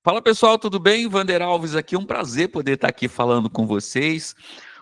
Fala pessoal, tudo bem? Vander Alves aqui, um prazer poder estar aqui falando com vocês.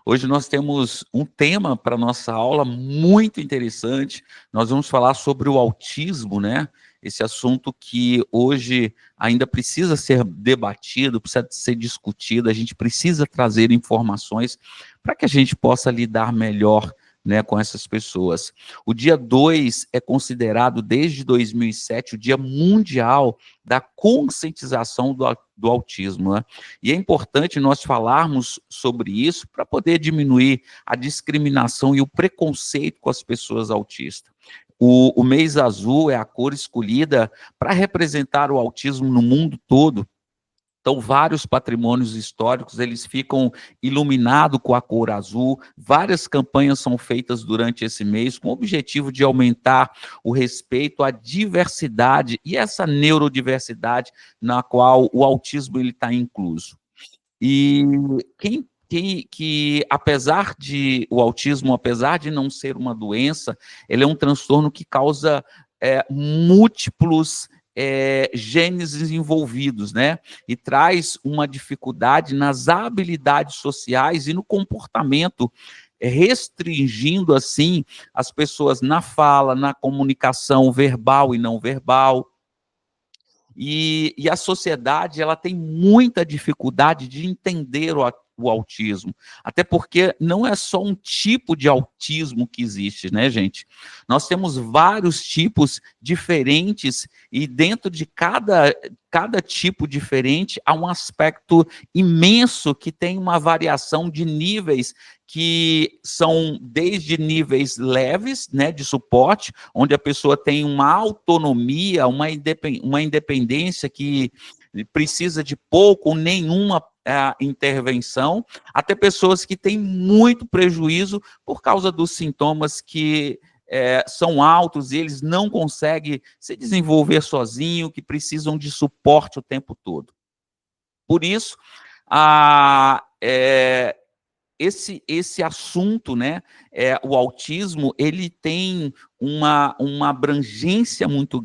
Hoje nós temos um tema para nossa aula muito interessante. Nós vamos falar sobre o autismo, né? Esse assunto que hoje ainda precisa ser debatido, precisa ser discutido, a gente precisa trazer informações para que a gente possa lidar melhor, né, com essas pessoas. O dia 2 é considerado, desde 2007, o Dia Mundial da Conscientização do Autismo, né? E é importante nós falarmos sobre isso para poder diminuir a discriminação e o preconceito com as pessoas autistas. O mês azul é a cor escolhida para representar o autismo no mundo todo. Então, vários patrimônios históricos, eles ficam iluminados com a cor azul, várias campanhas são feitas durante esse mês com o objetivo de aumentar o respeito à diversidade e essa neurodiversidade na qual o autismo está incluso. E apesar de o autismo, apesar de não ser uma doença, ele é um transtorno que causa múltiplos genes envolvidos, né? E traz uma dificuldade nas habilidades sociais e no comportamento, restringindo, assim, as pessoas na fala, na comunicação verbal e não verbal. E a sociedade, ela tem muita dificuldade de entender o autismo, até porque não é só um tipo de autismo que existe, né, gente? Nós temos vários tipos diferentes e dentro de cada tipo diferente há um aspecto imenso que tem uma variação de níveis que são desde níveis leves, né, de suporte, onde a pessoa tem uma autonomia, uma independência que precisa de pouco ou nenhuma intervenção, até pessoas que têm muito prejuízo por causa dos sintomas que são altos e eles não conseguem se desenvolver sozinho, que precisam de suporte o tempo todo. Por isso, esse assunto, né, o autismo, ele tem uma abrangência muito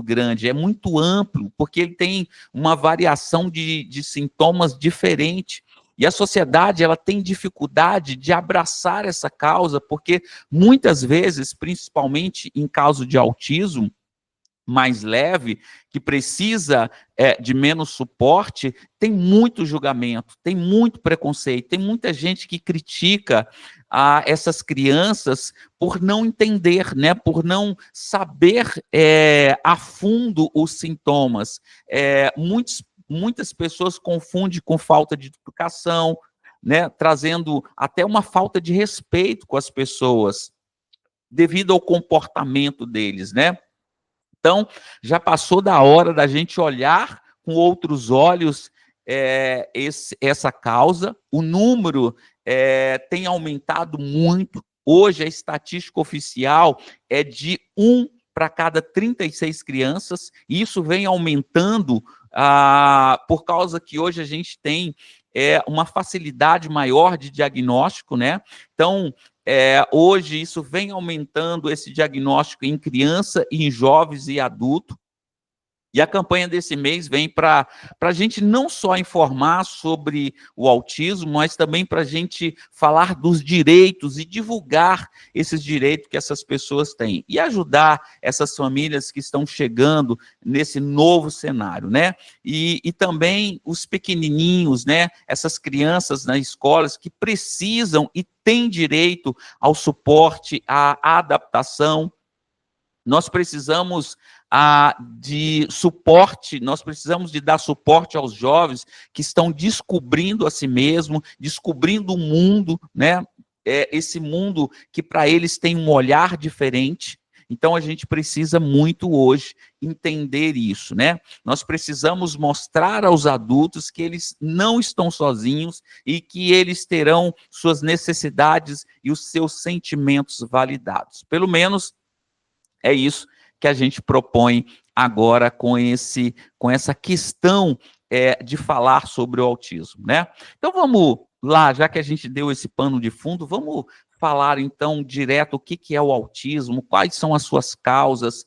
grande, é muito amplo, porque ele tem uma variação de sintomas diferentes. E a sociedade, ela tem dificuldade de abraçar essa causa, porque muitas vezes, principalmente em caso de autismo mais leve, que precisa de menos suporte, tem muito julgamento, tem muito preconceito, tem muita gente que critica essas crianças por não entender, né, por não saber a fundo os sintomas. Muitas pessoas confundem com falta de educação, né, trazendo até uma falta de respeito com as pessoas, devido ao comportamento deles, né? Então, já passou da hora da gente olhar com outros olhos essa causa. O número tem aumentado muito. Hoje, a estatística oficial é de 1 para cada 36 crianças. E isso vem aumentando por causa que hoje a gente tem uma facilidade maior de diagnóstico, né? Então, hoje isso vem aumentando esse diagnóstico em criança, em jovens e adulto. E a campanha desse mês vem para a gente não só informar sobre o autismo, mas também para a gente falar dos direitos e divulgar esses direitos que essas pessoas têm. E ajudar essas famílias que estão chegando nesse novo cenário, né? E também os pequenininhos, né? Essas crianças nas escolas que precisam e têm direito ao suporte, à adaptação. Nós precisamos de suporte, nós precisamos de dar suporte aos jovens que estão descobrindo a si mesmo, descobrindo o mundo, né? Esse mundo que para eles tem um olhar diferente. Então, a gente precisa muito hoje entender isso, né? Nós precisamos mostrar aos adultos que eles não estão sozinhos e que eles terão suas necessidades e os seus sentimentos validados. Pelo menos é isso que a gente propõe agora com essa questão de falar sobre o autismo, né? Então vamos lá, já que a gente deu esse pano de fundo, vamos falar então direto o que é o autismo, quais são as suas causas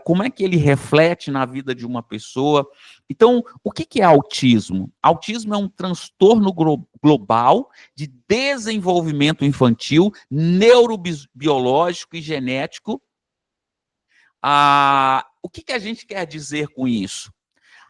como é que ele reflete na vida de uma pessoa. Então, o que é autismo? Autismo é um transtorno global de desenvolvimento infantil, neurobiológico e genético. O que a gente quer dizer com isso?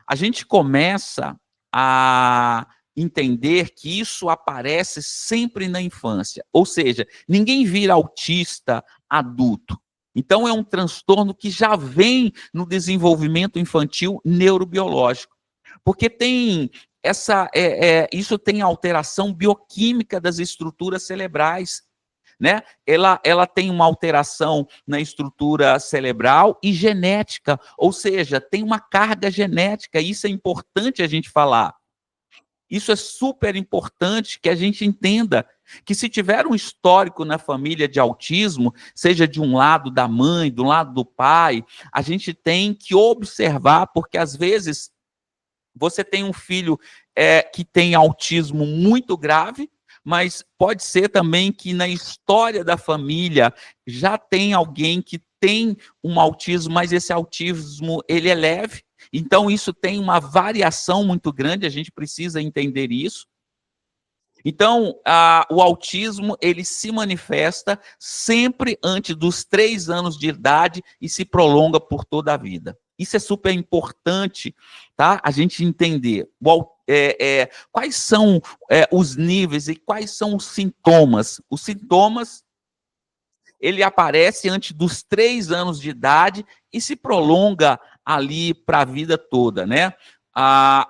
A gente começa a entender que isso aparece sempre na infância, ou seja, ninguém vira autista adulto. Então, é um transtorno que já vem no desenvolvimento infantil neurobiológico, porque tem isso tem alteração bioquímica das estruturas cerebrais, né? Ela tem uma alteração na estrutura cerebral e genética, ou seja, tem uma carga genética, isso é importante a gente falar. Isso é super importante que a gente entenda que se tiver um histórico na família de autismo, seja de um lado da mãe, do lado do pai, a gente tem que observar, porque às vezes você tem um filho que tem autismo muito grave, mas pode ser também que na história da família já tem alguém que tem um autismo, mas esse autismo ele é leve. Então isso tem uma variação muito grande, a gente precisa entender isso. Então, o autismo, ele se manifesta sempre antes dos 3 anos de idade e se prolonga por toda a vida. Isso é super importante, tá? A gente entender quais são os níveis e quais são os sintomas. Os sintomas, ele aparece antes dos 3 anos de idade e se prolonga ali para a vida toda, né?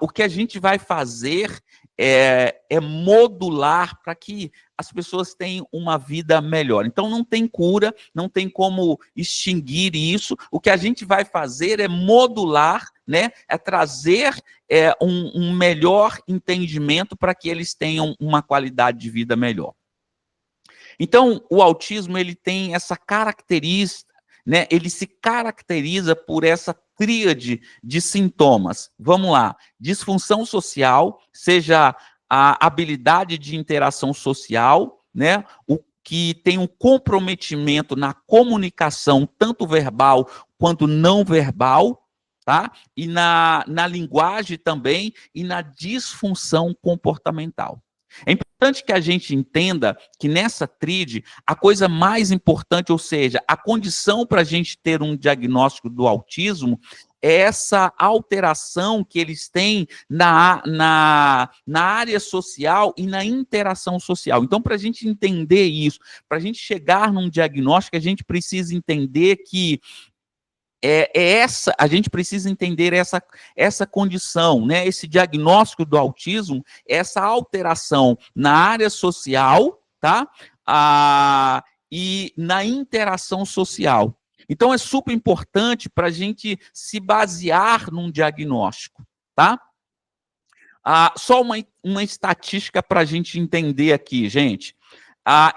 O que a gente vai fazer é modular para que as pessoas tenham uma vida melhor. Então, não tem cura, não tem como extinguir isso. O que a gente vai fazer é modular, né? É trazer um melhor entendimento para que eles tenham uma qualidade de vida melhor. Então, o autismo ele tem essa característica, né? Ele se caracteriza por essa tríade de sintomas. Vamos lá: disfunção social, seja a habilidade de interação social, né? O que tem um comprometimento na comunicação, tanto verbal quanto não verbal, tá? E na linguagem também, e na disfunção comportamental. É importante que a gente entenda que nessa tríade, a coisa mais importante, ou seja, a condição para a gente ter um diagnóstico do autismo, é essa alteração que eles têm na área social e na interação social. Então, para a gente entender isso, para a gente chegar num diagnóstico, a gente precisa entender que a gente precisa entender essa condição, né? Esse diagnóstico do autismo, essa alteração na área social, tá? E na interação social. Então, é super importante para a gente se basear num diagnóstico, tá? Só uma estatística para a gente entender aqui, gente.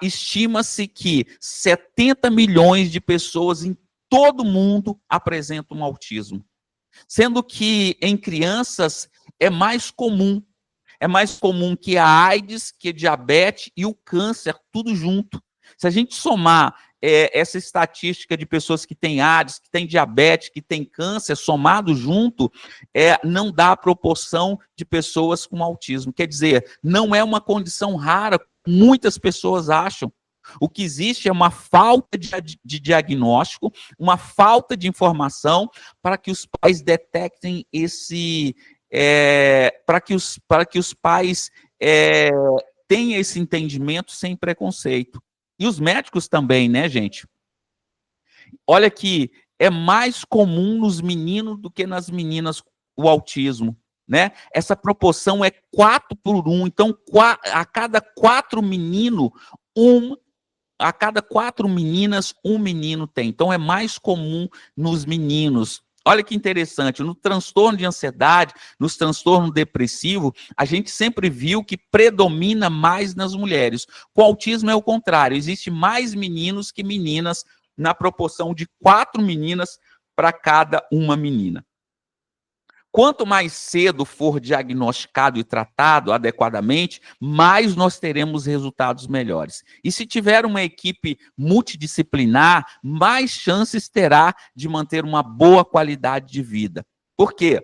Estima-se que 70 milhões de pessoas em todo mundo apresentam autismo, sendo que em crianças é mais comum que a AIDS, que a diabetes e o câncer, tudo junto. Se a gente somar essa estatística de pessoas que têm AIDS, que têm diabetes, que têm câncer, somado junto, não dá a proporção de pessoas com autismo. Quer dizer, não é uma condição rara, muitas pessoas acham. O que existe é uma falta de diagnóstico, uma falta de informação para que os pais detectem para que os pais tenham esse entendimento sem preconceito. E os médicos também, né, gente? Olha que é mais comum nos meninos do que nas meninas o autismo, né? Essa proporção é 4:1. Então, a cada 4 meninos, a cada 4 meninas, um menino tem. Então, é mais comum nos meninos. Olha que interessante, no transtorno de ansiedade, nos transtornos depressivos, a gente sempre viu que predomina mais nas mulheres. Com autismo é o contrário, existe mais meninos que meninas, na proporção de 4 meninas para cada uma menina. Quanto mais cedo for diagnosticado e tratado adequadamente, mais nós teremos resultados melhores. E se tiver uma equipe multidisciplinar, mais chances terá de manter uma boa qualidade de vida. Por quê?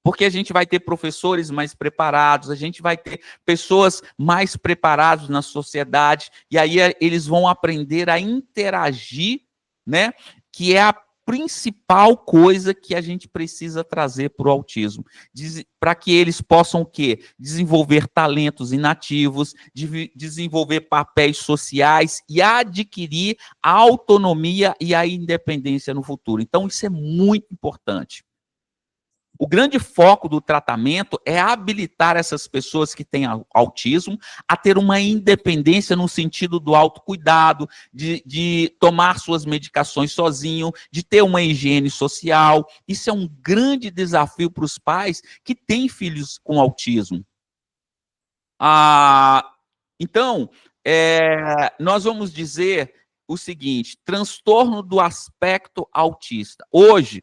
Porque a gente vai ter professores mais preparados, a gente vai ter pessoas mais preparadas na sociedade, e aí eles vão aprender a interagir, né? Que é a principal coisa que a gente precisa trazer para o autismo, para que eles possam o quê? Desenvolver talentos inativos, desenvolver papéis sociais e adquirir a autonomia e a independência no futuro. Então, isso é muito importante. O grande foco do tratamento é habilitar essas pessoas que têm autismo a ter uma independência no sentido do autocuidado, de tomar suas medicações sozinho, de ter uma higiene social. Isso é um grande desafio para os pais que têm filhos com autismo. Então, nós vamos dizer o seguinte: transtorno do aspecto autista. Hoje,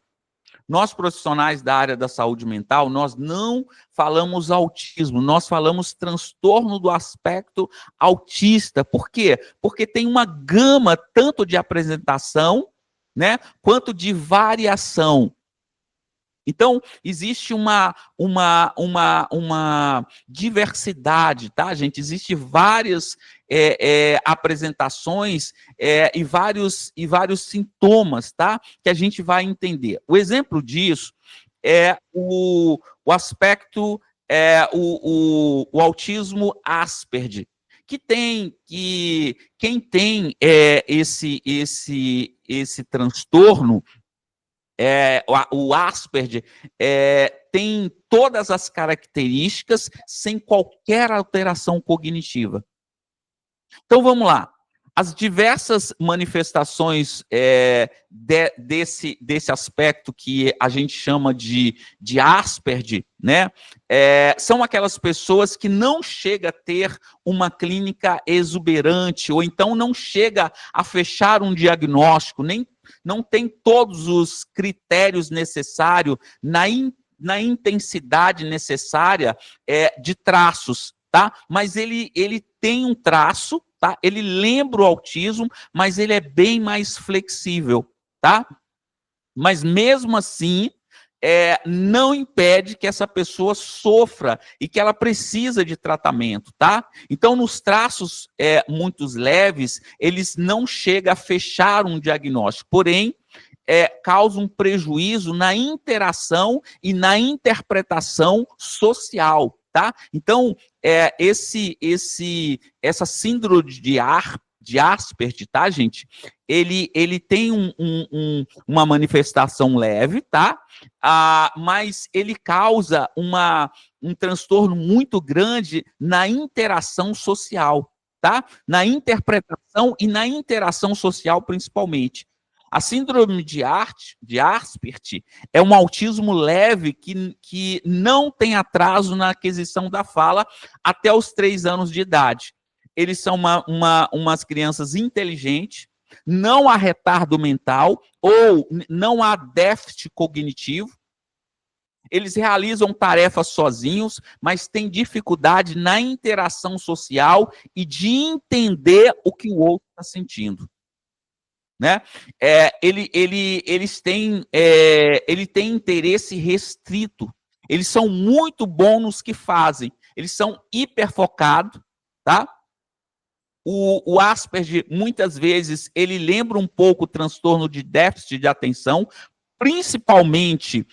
nós, profissionais da área da saúde mental, nós não falamos autismo, nós falamos transtorno do aspecto autista. Por quê? Porque tem uma gama tanto de apresentação, né, quanto de variação. Então, existe uma diversidade, tá, gente? Existem várias apresentações e vários sintomas, tá? Que a gente vai entender. O exemplo disso é o aspecto, o autismo Asperger, quem tem esse transtorno, o Asperger, tem todas as características sem qualquer alteração cognitiva. Então, vamos lá. As diversas manifestações desse aspecto que a gente chama de Asperger, né? São aquelas pessoas que não chega a ter uma clínica exuberante, ou então não chega a fechar um diagnóstico, não tem todos os critérios necessários na intensidade necessária de traços, tá? Mas ele tem um traço, tá? Ele lembra o autismo, mas ele é bem mais flexível, tá? Mas mesmo assim, não impede que essa pessoa sofra e que ela precisa de tratamento, tá? Então, nos traços muito leves, eles não chegam a fechar um diagnóstico, porém, causa um prejuízo na interação e na interpretação social, tá? Então, essa síndrome de Asperger, tá, gente? Ele tem uma manifestação leve, tá? Mas ele causa um transtorno muito grande na interação social, tá? Na interpretação e na interação social, principalmente. A síndrome de Asperger é um autismo leve que não tem atraso na aquisição da fala até os 3 anos de idade. Eles são umas crianças inteligentes, não há retardo mental ou não há déficit cognitivo. Eles realizam tarefas sozinhos, mas têm dificuldade na interação social e de entender o que o outro está sentindo. Né? Eles têm interesse restrito. Eles são muito bons nos que fazem. Eles são hiperfocados, tá? O Asperger, muitas vezes, ele lembra um pouco o transtorno de déficit de atenção, principalmente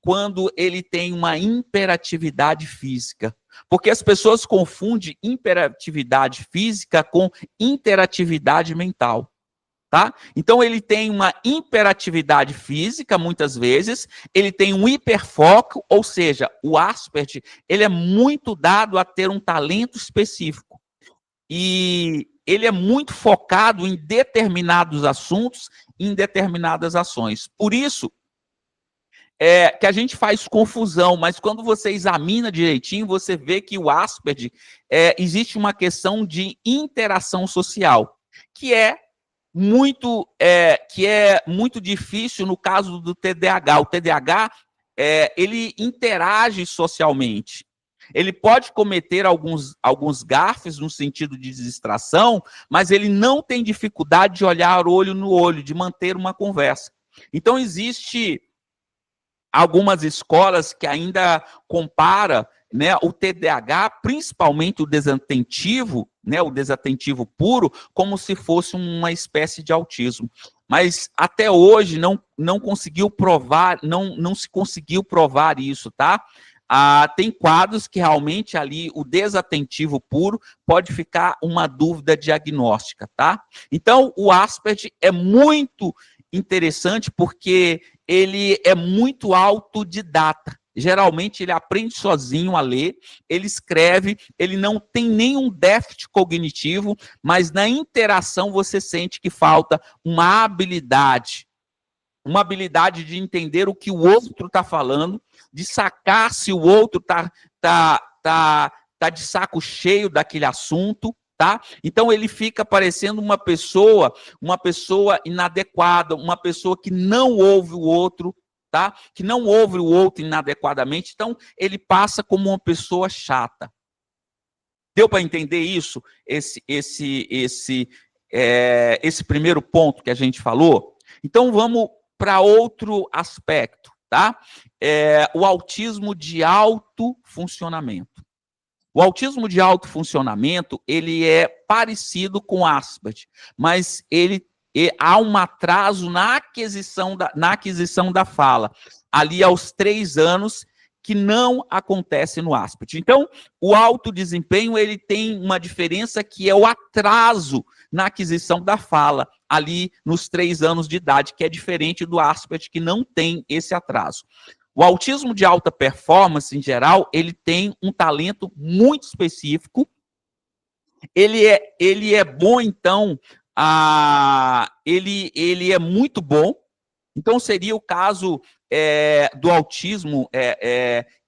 quando ele tem uma hiperatividade física. Porque as pessoas confundem hiperatividade física com interatividade mental, tá? Então, ele tem uma hiperatividade física, muitas vezes, ele tem um hiperfoco, ou seja, o Asperger, ele é muito dado a ter um talento específico. E ele é muito focado em determinados assuntos, em determinadas ações. Por isso, que a gente faz confusão, mas quando você examina direitinho, você vê que o Asperger, existe uma questão de interação social, que é que é muito difícil no caso do TDAH. O TDAH, ele interage socialmente. Ele pode cometer alguns gafes no sentido de distração, mas ele não tem dificuldade de olhar olho no olho, de manter uma conversa. Então, existe algumas escolas que ainda compara, né, o TDAH, principalmente o desatentivo, né, o desatentivo puro, como se fosse uma espécie de autismo. Mas até hoje não conseguiu provar, não se conseguiu provar isso, tá? Tem quadros que realmente ali o desatentivo puro pode ficar uma dúvida diagnóstica, tá? Então, o Asperger é muito interessante porque ele é muito autodidata. Geralmente ele aprende sozinho a ler, ele escreve, ele não tem nenhum déficit cognitivo, mas na interação você sente que falta uma habilidade de entender o que o outro está falando, de sacar se o outro tá de saco cheio daquele assunto, tá? Então ele fica parecendo uma pessoa inadequada, uma pessoa que não ouve o outro, tá? Que não ouve o outro inadequadamente. Então ele passa como uma pessoa chata. Deu para entender isso? Esse primeiro ponto que a gente falou? Então vamos para outro aspecto, tá? O autismo de alto funcionamento. O autismo de alto funcionamento, ele é parecido com Asperger, mas há um atraso na aquisição da fala, ali aos 3 anos, que não acontece no Asperger. Então, o alto desempenho, ele tem uma diferença que é o atraso na aquisição da fala, ali nos 3 anos de idade, que é diferente do Asperger, que não tem esse atraso. O autismo de alta performance, em geral, ele tem um talento muito específico. Ele é bom, então, ele é muito bom. Então, seria o caso do autismo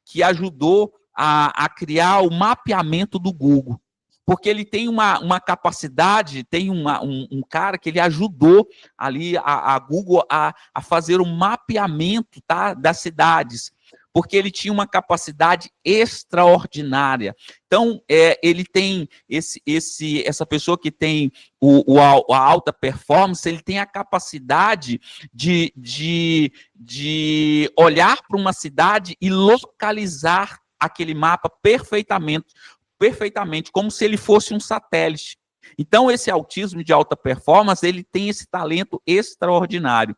que ajudou a criar o mapeamento do Google. Porque ele tem uma capacidade, tem um cara que ele ajudou ali a Google a fazer o mapeamento, tá, das cidades, porque ele tinha uma capacidade extraordinária. Então, ele tem essa pessoa que tem a alta performance, ele tem a capacidade de olhar para uma cidade e localizar aquele mapa perfeitamente, como se ele fosse um satélite. Então, esse autismo de alta performance, ele tem esse talento extraordinário.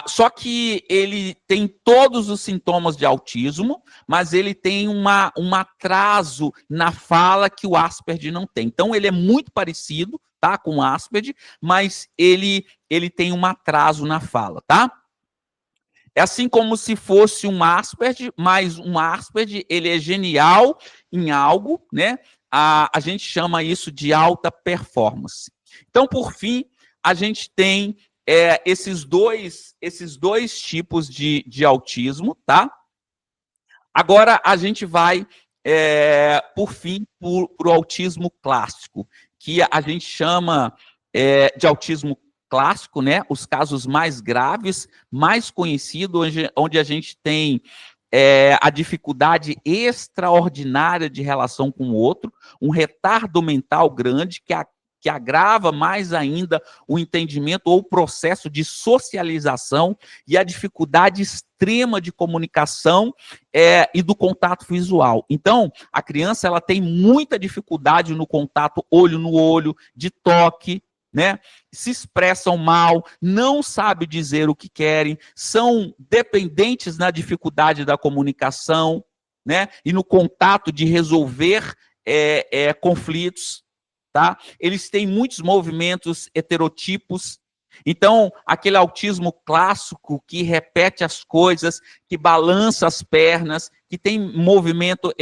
Só que ele tem todos os sintomas de autismo, mas ele tem um atraso na fala que o Asperger não tem. Então, ele é muito parecido, tá, com o Asperger, mas ele tem um atraso na fala, tá? É assim como se fosse um Asperger, mas um Asperger, ele é genial em algo, né? A gente chama isso de alta performance. Então, por fim, a gente tem esses dois tipos de autismo, tá? Agora, a gente vai, por fim, para o autismo clássico, que a gente chama de autismo clássico, né? Os casos mais graves, mais conhecidos, onde a gente tem a dificuldade extraordinária de relação com o outro, um retardo mental grande que agrava mais ainda o entendimento ou o processo de socialização e a dificuldade extrema de comunicação e do contato visual. Então, a criança ela tem muita dificuldade no contato olho no olho, de toque, né? Se expressam mal, não sabem dizer o que querem, são dependentes na dificuldade da comunicação, né? E no contato de resolver conflitos, tá? Eles têm muitos movimentos heterotipos. Então, aquele autismo clássico que repete as coisas, que balança as pernas, que tem movimento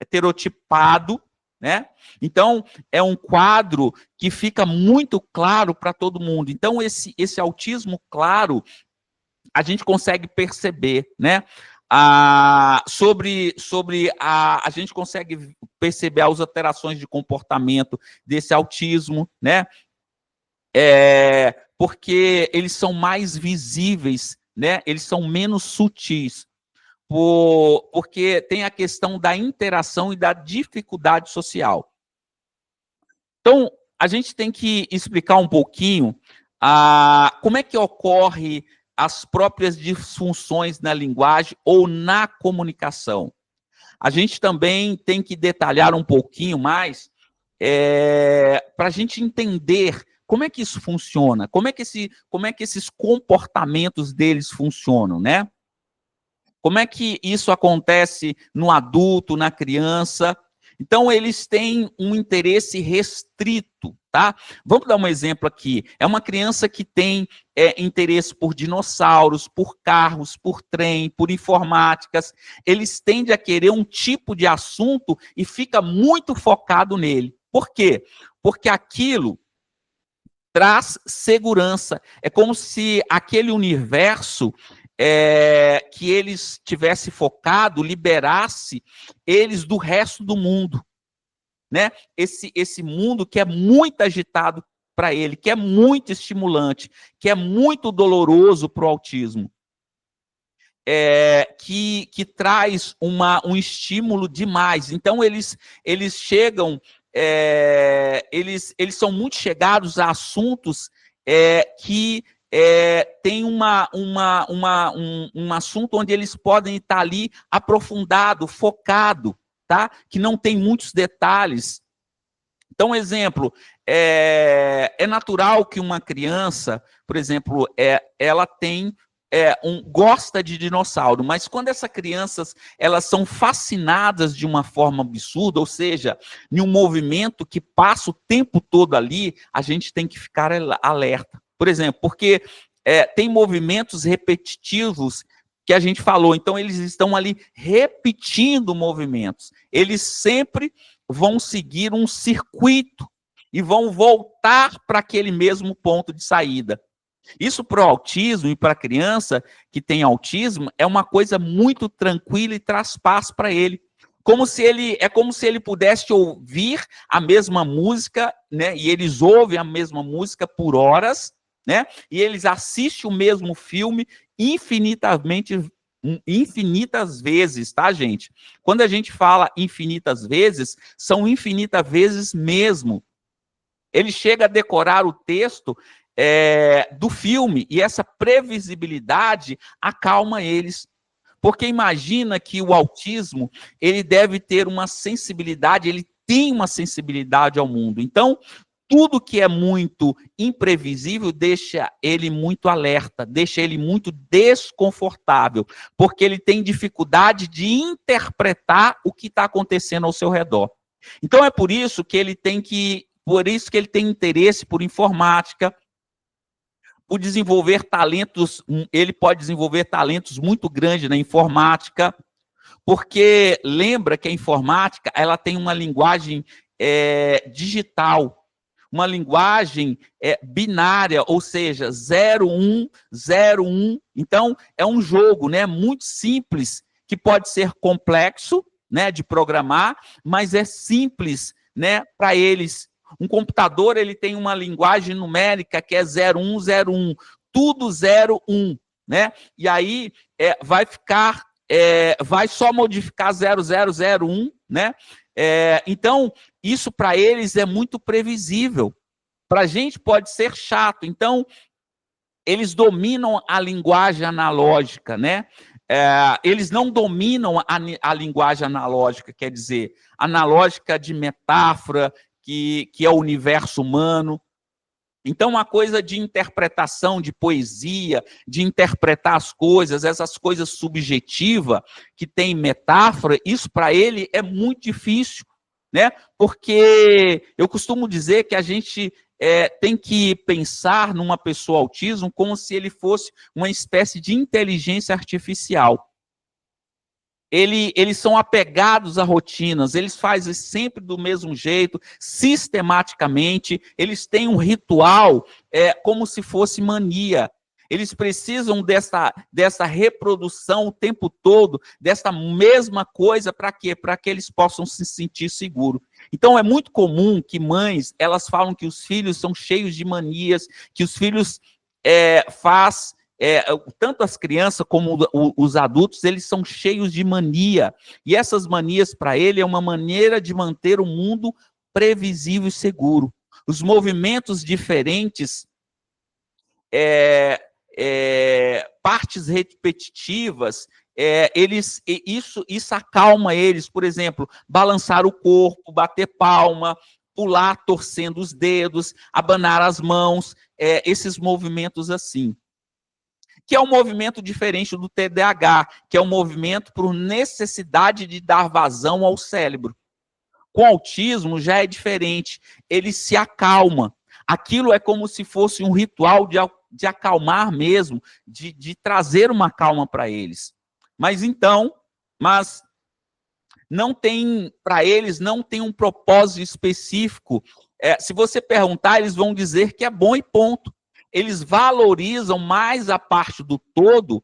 heterotipado, né? Então, é um quadro que fica muito claro para todo mundo. Então, esse autismo claro, a gente consegue perceber, né? A gente consegue perceber as alterações de comportamento desse autismo, né? Porque eles são mais visíveis, né? Eles são menos sutis, porque tem a questão da interação e da dificuldade social. Então, a gente tem que explicar um pouquinho como é que ocorre as próprias disfunções na linguagem ou na comunicação. A gente também tem que detalhar um pouquinho mais para a gente entender como é que isso funciona, como é que esses comportamentos deles funcionam, né? Como é que isso acontece no adulto, na criança? Então, eles têm um interesse restrito, tá? Vamos dar um exemplo aqui. É uma criança que tem interesse por dinossauros, por carros, por trem, por informáticas. Eles tendem a querer um tipo de assunto e fica muito focado nele. Por quê? Porque aquilo traz segurança. É como se aquele universo que eles tivessem focado liberasse eles do resto do mundo, né? Esse mundo que é muito agitado para ele, que é muito estimulante, que é muito doloroso para o autismo, que traz um estímulo demais. Então, eles chegam, eles são muito chegados a assuntos que tem um assunto onde eles podem estar ali aprofundado, focado, tá? Que não tem muitos detalhes. Então, exemplo, é natural que uma criança, por exemplo, ela tem gosta de dinossauro, mas quando essas crianças elas são fascinadas de uma forma absurda, ou seja, em um movimento que passa o tempo todo ali, a gente tem que ficar alerta. Por exemplo, porque tem movimentos repetitivos que a gente falou, então eles estão ali repetindo movimentos. Eles sempre vão seguir um circuito e vão voltar para aquele mesmo ponto de saída. Isso para o autismo e para a criança que tem autismo é uma coisa muito tranquila e traz paz para ele. Como se ele pudesse ouvir a mesma música, né? E eles ouvem a mesma música por horas, né? E eles assistem o mesmo filme infinitas vezes, tá, gente? Quando a gente fala infinitas vezes, são infinitas vezes mesmo. Ele chega a decorar o texto do filme, e essa previsibilidade acalma eles. Porque imagina que o autismo, ele deve ter uma sensibilidade, ele tem uma sensibilidade ao mundo. Então, tudo que é muito imprevisível deixa ele muito alerta, deixa ele muito desconfortável, porque ele tem dificuldade de interpretar o que está acontecendo ao seu redor. Então, é por isso que ele tem interesse por informática, por desenvolver talentos, ele pode desenvolver talentos muito grandes na informática, porque lembra que a informática ela tem uma linguagem digital, uma linguagem binária, ou seja, 0, 1, 0, 1. Então, é um jogo, né, muito simples, que pode ser complexo, né, de programar, mas é simples, né, para eles. Um computador, ele tem uma linguagem numérica que é 0101, tudo 01, né? E aí vai só modificar 0001, né? Então, isso para eles é muito previsível. Para a gente pode ser chato. Então, eles dominam a linguagem analógica, né? Eles não dominam a linguagem analógica, quer dizer, analógica de metáfora, que é o universo humano. Então, uma coisa de interpretação, de poesia, de interpretar as coisas, essas coisas subjetivas, que tem metáfora, isso para ele é muito difícil, né? Porque eu costumo dizer que a gente tem que pensar numa pessoa autismo como se ele fosse uma espécie de inteligência artificial. Eles são apegados a rotinas, eles fazem sempre do mesmo jeito, sistematicamente, eles têm um ritual como se fosse mania. Eles precisam dessa reprodução o tempo todo, dessa mesma coisa, para quê? Para que eles possam se sentir seguros. Então, é muito comum que mães, elas falam que os filhos são cheios de manias, que os filhos tanto as crianças como os adultos, eles são cheios de mania. E essas manias, para ele, é uma maneira de manter o mundo previsível e seguro. Os movimentos diferentes, partes repetitivas, isso acalma eles. Por exemplo, balançar o corpo, bater palma, pular torcendo os dedos, abanar as mãos, esses movimentos assim. Que é um movimento diferente do TDAH, que é um movimento por necessidade de dar vazão ao cérebro. Com autismo já é diferente, ele se acalma. Aquilo é como se fosse um ritual de acalmar mesmo, de trazer uma calma para eles. Mas não tem, para eles, não tem um propósito específico. Se você perguntar, eles vão dizer que é bom e ponto. Eles valorizam mais a parte do todo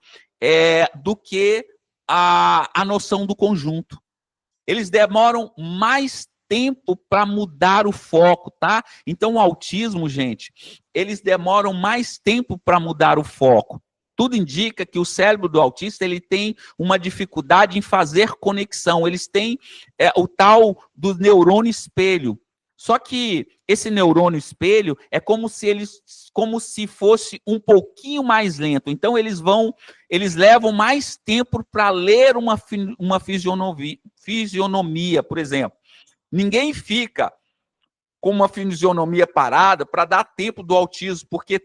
do que a noção do conjunto. Eles demoram mais tempo para mudar o foco, tá? Então, o autismo, gente, eles demoram mais tempo para mudar o foco. Tudo indica que o cérebro do autista, ele tem uma dificuldade em fazer conexão. Eles têm o tal do neurônio espelho. Só que esse neurônio espelho é como se fosse um pouquinho mais lento. Então, eles levam mais tempo para ler uma fisionomia, por exemplo. Ninguém fica com uma fisionomia parada para dar tempo do autismo, porque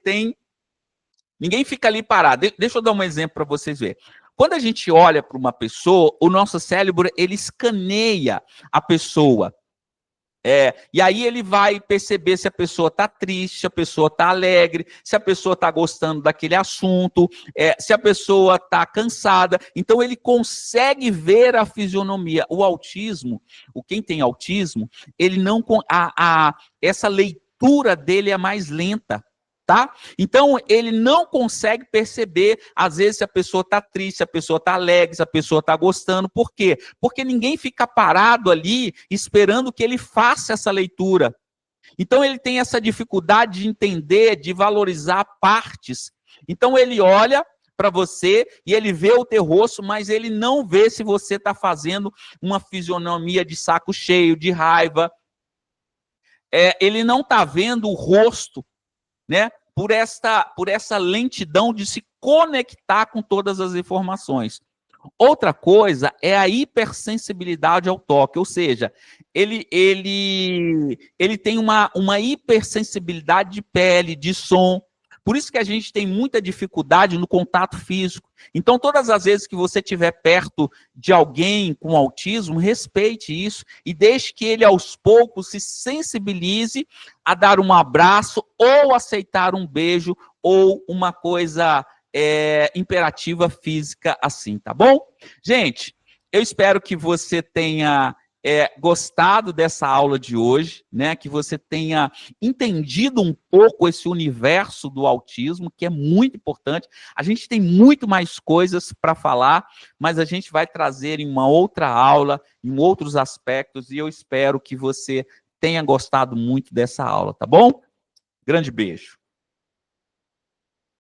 ninguém fica ali parado. Deixa eu dar um exemplo para vocês verem. Quando a gente olha para uma pessoa, o nosso cérebro, ele escaneia a pessoa. E aí ele vai perceber se a pessoa está triste, se a pessoa está alegre, se a pessoa está gostando daquele assunto, se a pessoa está cansada. Então ele consegue ver a fisionomia. O autismo, quem tem autismo, ele não essa leitura dele é mais lenta. Tá? Então, ele não consegue perceber, às vezes, se a pessoa está triste, se a pessoa está alegre, se a pessoa está gostando. Por quê? Porque ninguém fica parado ali esperando que ele faça essa leitura. Então, ele tem essa dificuldade de entender, de valorizar partes. Então, ele olha para você e ele vê o teu rosto, mas ele não vê se você está fazendo uma fisionomia de saco cheio, de raiva. Ele não está vendo o rosto, né? Por essa lentidão de se conectar com todas as informações. Outra coisa é a hipersensibilidade ao toque, ou seja, ele tem uma hipersensibilidade de pele, de som. Por isso que a gente tem muita dificuldade no contato físico. Então, todas as vezes que você estiver perto de alguém com autismo, respeite isso e deixe que ele, aos poucos, se sensibilize a dar um abraço ou aceitar um beijo ou uma coisa imperativa física assim, tá bom? Gente, eu espero que você tenha gostado dessa aula de hoje, né? Que você tenha entendido um pouco esse universo do autismo, que é muito importante. A gente tem muito mais coisas para falar, mas a gente vai trazer em uma outra aula, em outros aspectos, e eu espero que você tenha gostado muito dessa aula, tá bom? Grande beijo.